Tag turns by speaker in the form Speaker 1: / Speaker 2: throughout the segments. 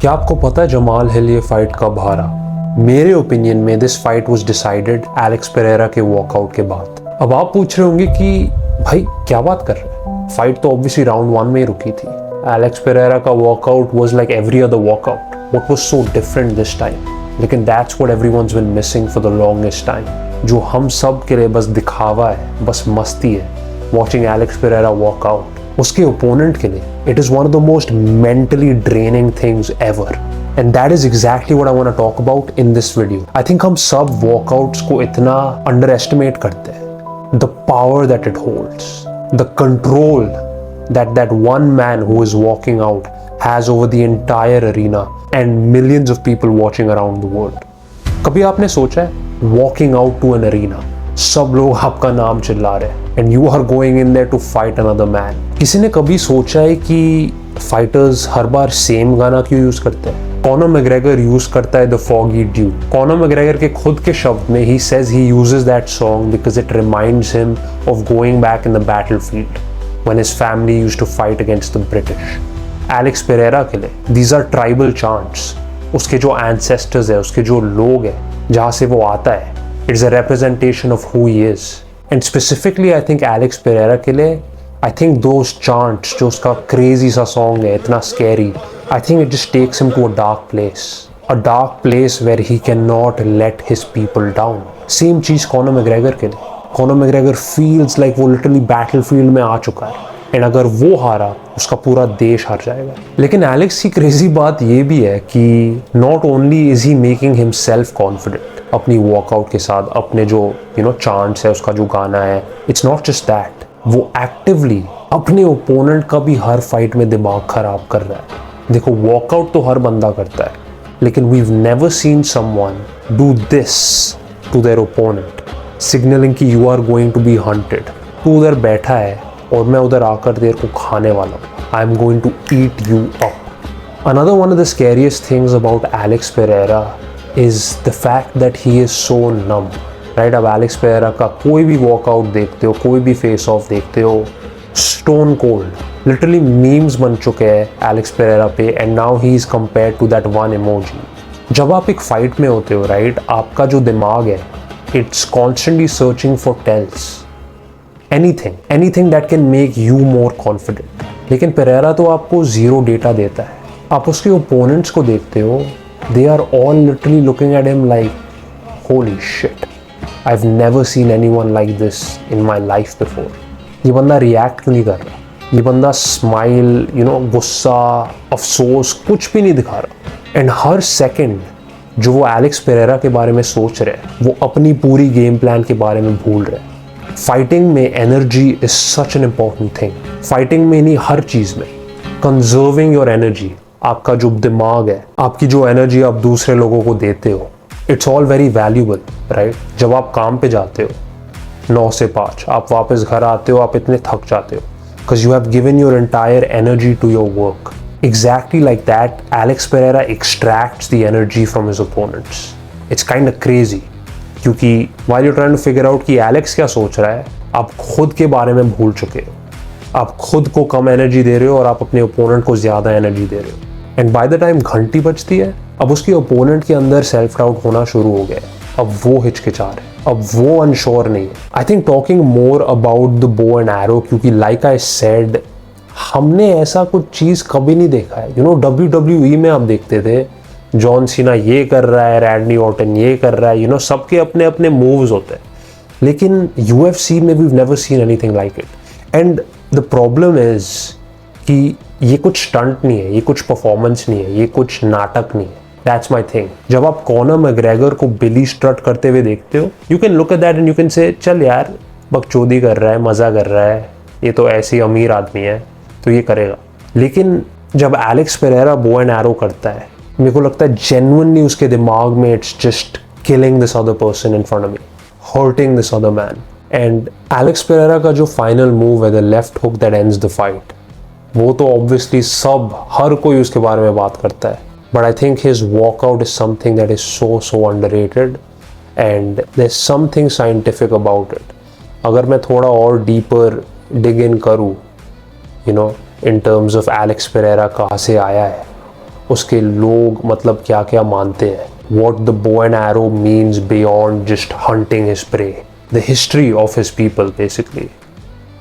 Speaker 1: क्या आपको पता है जमाल हिल ये फाइट कब हारा? मेरे ओपिनियन में this fight was decided Alex Pereira के वॉकआउट के बाद। अब आप पूछ रहे होंगे कि भाई क्या बात कर रहे हैं, फाइट तो ऑब्वियसली राउंड 1 में ही रुकी थी। एलेक्स पेरेरा का walkout was like every other walkout, what was so different this time? लेकिन that's what everyone's been missing for the longest time. जो हम सब के लिए बस दिखावा है, बस मस्ती है, वॉचिंग एलेक्स पेरेरा वॉकआउट, उसके ओपोनेंट के लिए it is one of the most mentally draining things ever. And that is exactly what I want to talk about in this video. I think हम सब वॉकआउट्स को इतना under estimate करते हैं। The power that it holds, the control that one man who is walking out has over the entire arena and millions of people watching around the world. कभी आपने सोचा है walking out to an arena, सब लोग आपका नाम चिल्ला रहे हैं and you are going in there to fight another man. किसी ने कभी सोचा है कि फाइटर्स हर बार सेम गाना क्यों यूज करते हैं? कॉनर मैग्रेगर यूज करता है the foggy due. Conor McGregor के खुद के शब्द में ही says he uses that song because it reminds him of going back in the battlefield when his family used to fight against the British. Alex Pereira के लिए these are tribal chants. उसके जो ancestors है, उसके जो लोग हैं, जहाँ से वो आता है, it's a representation of who he is. And specifically I think Alex Pereira के लिए I think those chants, जो उसका crazy सा song है, इतना scary, I think it just takes him to a dark place. A dark place where he cannot let his people down. Same cheese Conor McGregor के लिए। Conor McGregor feels like वो literally battlefield में आ चुका है and अगर वो हारा उसका पूरा देश हार जाएगा। लेकिन एलेक्स की क्रेजी बात ये भी है कि not only is he making himself confident अपनी वॉकआउट के साथ, अपने जो चांट्स है, उसका जो गाना है, इट्स नॉट जस्ट दैट, वो एक्टिवली अपने ओपोनेंट का भी हर फाइट में दिमाग खराब कर रहा है। देखो वॉकआउट तो हर बंदा करता है, लेकिन we've never seen someone do this to their opponent, signalling कि you are going to be hunted. तू उधर बैठा है और मैं उधर आकर तेरे को खाने वाला हूँ। I am going to eat you up. Another one of the scariest things about Alex Pereira is the fact that he is so numb, right? अब एलेक्स पेरेरा का कोई भी वॉकआउट देखते हो, कोई भी फेस ऑफ देखते हो, स्टोन कोल्ड, लिटरली मीम्स बन चुके हैं एलेक्स पेरेरा पे and now he is compared to that one emoji. जब आप एक फाइट में होते हो, राइट, आपका जो दिमाग है, it's constantly searching for tells, anything that can make you more confident. लेकिन पेरेरा तो आपको जीरो डेटा देता है। आप उसके ओपोनेंट्स को देखते हो, they are all literally looking at him like holy shit, I've never seen anyone like this in my life before. ये बंदा रिएक्ट क्यों नहीं कर रहा? ये बंदा स्माइल, गुस्सा, अफसोस कुछ भी नहीं दिखा रहा। एंड हर सेकेंड जो वो एलेक्स पेरेरा के बारे में सोच रहे हैं, वो अपनी पूरी गेम प्लान के बारे में भूल रहे हैं। फाइटिंग में energy is such an important thing. Fighting में नहीं, हर चीज़ में कंजर्विंग योर एनर्जी, आपका जो दिमाग है, आपकी जो एनर्जी आप दूसरे लोगों को देते हो, it's all very valuable, right? जब आप काम पे जाते हो 9 से 5, आप वापस घर आते हो, आप इतने थक जाते हो because you have given your entire energy to your work. Exactly like that, Alex Pereira extracts the energy from his opponents. It's kind of crazy, क्योंकि while you're trying to figure out कि Alex क्या सोच रहा है, आप खुद के बारे में भूल चुके हो। आप खुद को कम एनर्जी दे रहे हो और आप अपने ओपोनेंट को ज़्यादा एनर्जी दे रहे हो। एंड बाय द टाइम घंटी बजती है, अब उसके ओपोनेंट के अंदर सेल्फ डाउट होना शुरू हो गया है। अब वो हिचकिचा रहे, अब वो अनश्योर नहीं है। I think talking more about the bow and arrow, क्योंकि लाइक आई सेड, हमने ऐसा कुछ चीज़ कभी नहीं देखा है। WWE में आप देखते थे जॉन सीना ये कर रहा है, रैंडी ऑर्टन ये कर रहा है, सबके अपने अपने मूव्स होते हैं। लेकिन UFC में we never seen anything like it. And the problem is कि ये कुछ स्टंट नहीं है, ये कुछ परफॉर्मेंस नहीं है, ये कुछ नाटक नहीं है। That's my thing. जब आप कॉनर मैग्रेगर को बिली स्ट्रट करते हुए देखते हो, you can look at that and you can say चल यार बकचोदी कर रहा है, मज़ा कर रहा है, ये तो ऐसे अमीर आदमी है तो ये करेगा। लेकिन जब Alex Pereira bow and arrow करता है, मेरे को लगता है जेन्युइनली उसके दिमाग में it's just killing this other person in front of me, hurting this other man. And Alex Pereira का जो फाइनल मूव है, the left hook that ends the fight, वो तो ऑब्वियसली हर कोई उसके बारे में बात करता है, but I think his walkout is something that is so underrated and there is something scientific about it. अगर मैं थोड़ा और डीपर डिग इन करूँ, in terms of Alex Pereira कहाँ से आया है, उसके लोग मतलब क्या क्या मानते हैं, what the bow and arrow means beyond just hunting his prey, the history of his people basically.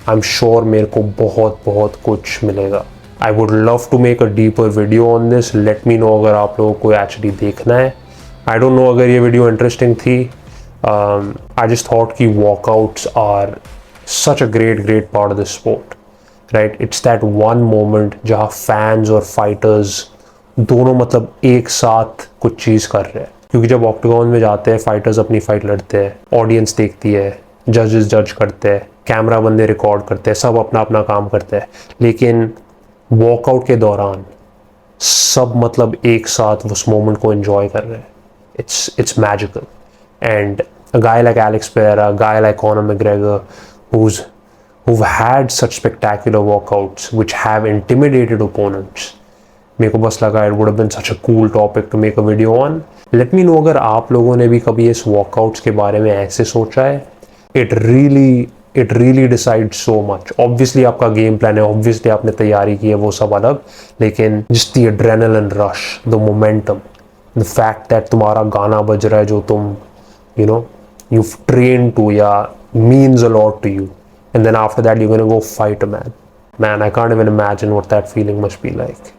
Speaker 1: I'm sure मेरे को बहुत बहुत कुछ मिलेगा. I would love to make a deeper video on this. Let me know अगर आप लोगों को actually देखना है. I don't know अगर ये video interesting थी. I just thought कि walkouts are such a great part of the sport, right? It's that one moment जहाँ fans और fighters दोनों मतलब एक साथ कुछ चीज़ कर रहे हैं. क्योंकि जब ऑक्टागन में जाते हैं, फाइटर्स अपनी फाइट लड़ते हैं, ऑडियंस देखती है, जजेस जज करते हैं, कैमरा बंदे रिकॉर्ड करते हैं, सब अपना अपना काम करते हैं, लेकिन वॉकआउट के दौरान सब मतलब एक साथ उस मोमेंट को एंजॉय कर रहे हैं. It's magical. And a guy like Alex Pereira, a guy like Conor McGregor, who've had such spectacular walkouts which have intimidated opponents, मेरे को बस लगा it would have been such a cool topic to make a video on. Let me know अगर आप लोगों ने भी कभी इस walkouts के बारे में ऐसे सोचा है. It really decides so much. Obviously आपका गेम प्लान है, obviously आपने तैयारी की है, वो सब अलग, लेकिन just the adrenaline rush, the momentum, the fact that तुम्हारा गाना बज रहा है जो तुम you've trained to, yeah, means a lot to you, and then after that you're gonna go fight a man. I can't even imagine what that feeling must be like.